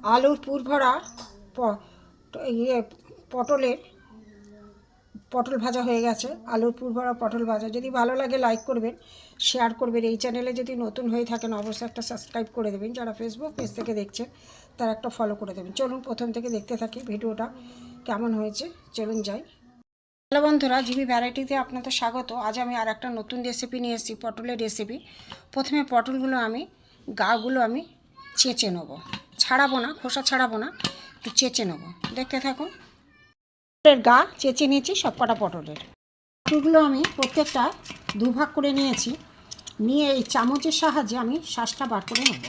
আলুর পুর ভরা ইয়ে পটলের পটল ভাজা হয়ে গেছে। আলুর পুর ভরা পটল ভাজা। যদি ভালো লাগে লাইক করবেন, শেয়ার করবেন। এই চ্যানেলে যদি নতুন হয়ে থাকেন অবশ্যই একটা সাবস্ক্রাইব করে দেবেন। যারা ফেসবুক পেজ থেকে দেখছেন তারা একটা ফলো করে দেবেন। চলুন প্রথম থেকে দেখতে থাকি ভিডিওটা কেমন হয়েছে। চলুন যাই। হ্যালো বন্ধুরা, জিবি ভ্যারাইটিতে আপনাদের স্বাগত। আজ আমি আর একটা নতুন রেসিপি নিয়ে এসেছি, পটলের রেসিপি। প্রথমে পটলগুলো আমি গাগুলো আমি চেঁচে নেবো, ছাড়াবো না, খোসা ছাড়াবো না, একটু চেঁচে নেবো। দেখতে থাকুন। পটলের গা চেঁচে নিয়েছি সব কটা পটলগুলো আমি প্রত্যেকটা দুভাগ করে নিয়েছি। নিয়ে এই চামচের সাহায্যে আমি শ্বাসটা বার করে নেব।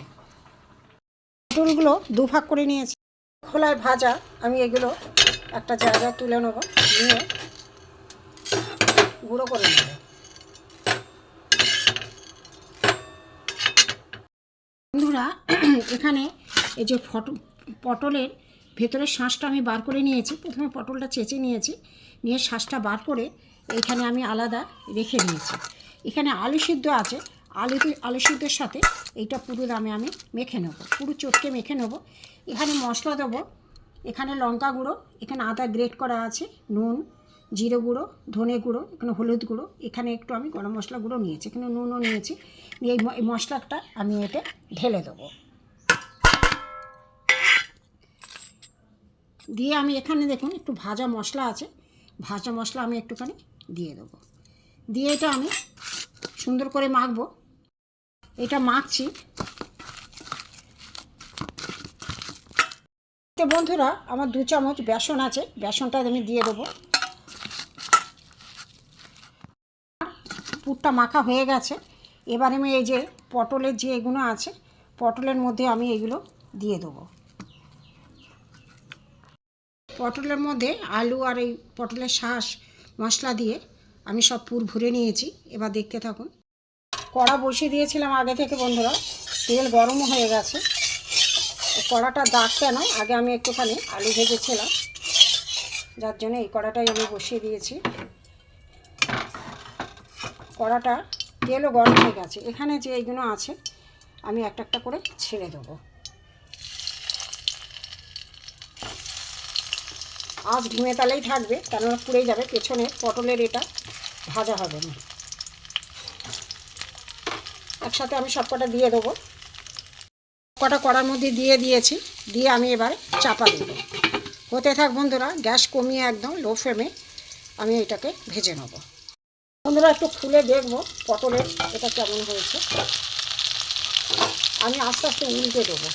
পটলগুলো দুভাগ করে নিয়েছি। খোলায় ভাজা আমি এগুলো একটা জায়গায় তুলে নেব, নিয়ে গুঁড়ো করে নেব। বন্ধুরা, এখানে এই যে পটলের ভেতরের শাঁসটা আমি বার করে নিয়েছি। প্রথমে পটলটা চেঁচে নিয়েছি, নিয়ে শাঁসটা বার করে এইখানে আমি আলাদা রেখে দিয়েছি। এখানে আলু সিদ্ধ আছে, আলু সিদ্ধের সাথে এইটা পুরো আমি মেখে নেব, পুরো চটকে মেখে নেব। এখানে মশলা দেবো, এখানে লঙ্কা গুঁড়ো, এখানে আদা গ্রেট করা আছে, নুন, জিরে গুঁড়ো, ধনে গুঁড়ো, এখানে হলুদ গুঁড়ো, এখানে একটু আমি গরম মশলা গুঁড়ো নিয়েছি, এখানে নুনও নিয়েছি। নিয়ে এই মশলাটা আমি এতে ঢেলে দেবো। দিয়ে আমি এখানে দেখুন একটু ভাজা মশলা আছে, ভাজা মশলা আমি একটুখানি দিয়ে দেবো। দিয়ে এটা আমি সুন্দর করে মাখবো। এটা মাখছি। তো বন্ধুরা, আমার 2 চামচ বেসন আছে, বেসনটা আমি দিয়ে দেবো। পুরটা মাখা হয়ে গেছে। এবার আমি এই যে পটলের যে এগুলো আছে, পটলের মধ্যে আমি এগুলো দিয়ে দেবো। পটলের মধ্যে আলু আর এই পটলের শাঁস মশলা দিয়ে আমি সব পুর ভরে নিয়েছি। এবার দেখতে থাকুন। কড়া বসিয়ে দিয়েছিলাম আগে থেকে বন্ধুরা, তেল গরমও হয়ে গেছে। কড়াটা দাগ কেন, আগে আমি একটুখানি আলু ভেজেছিলাম, যার জন্য এই কড়াটাই আমি বসিয়ে দিয়েছি। কড়াটা তেলও গরম হয়ে গেছে। এখানে যে এইগুলো আছে আমি একটা একটা করে ছেড়ে দেবো। আজ ঢিমে তালেই থাকবে, কেননা পুড়ে যাবে, পেছনে পটলের এটা ভাজা হবে না। একসাথে আমি সব কটা দিয়ে দেবো। কটা কড়ার মধ্যে দিয়ে দিয়েছি, দিয়ে আমি এবার চাপা দেবো। হতে থাক বন্ধুরা, গ্যাস কমিয়ে একদম লো ফ্লেমে আমি এটাকে ভেজে নেব। বন্ধুরা, একটু খুলে দেখবো পটলের এটা কেমন হয়েছে। আমি আস্তে আস্তে উল্টে দেবো,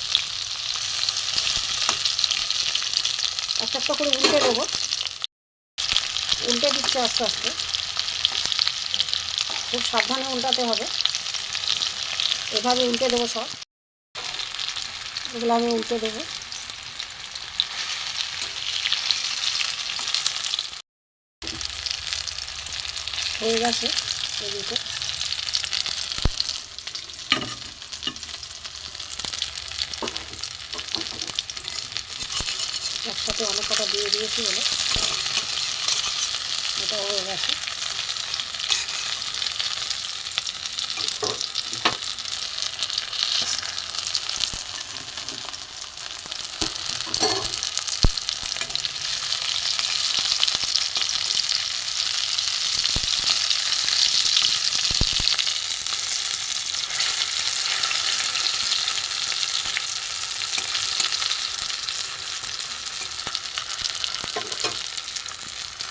একটা একটা করে উল্টে দেবো। উল্টে দিচ্ছে আস্তে আস্তে, খুব সাবধানে উল্টাতে হবে। এভাবে উল্টে দেবো সব, এগুলো আমি উল্টে দেবো। হয়ে গেছে এদিকে। একসাথে অনেক কটা দিয়ে দিয়েছি বলে এটা হয়ে গেছে।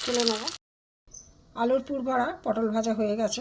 তুলে নেব। আলুর পুর ভরা পটল ভাজা হয়ে গেছে।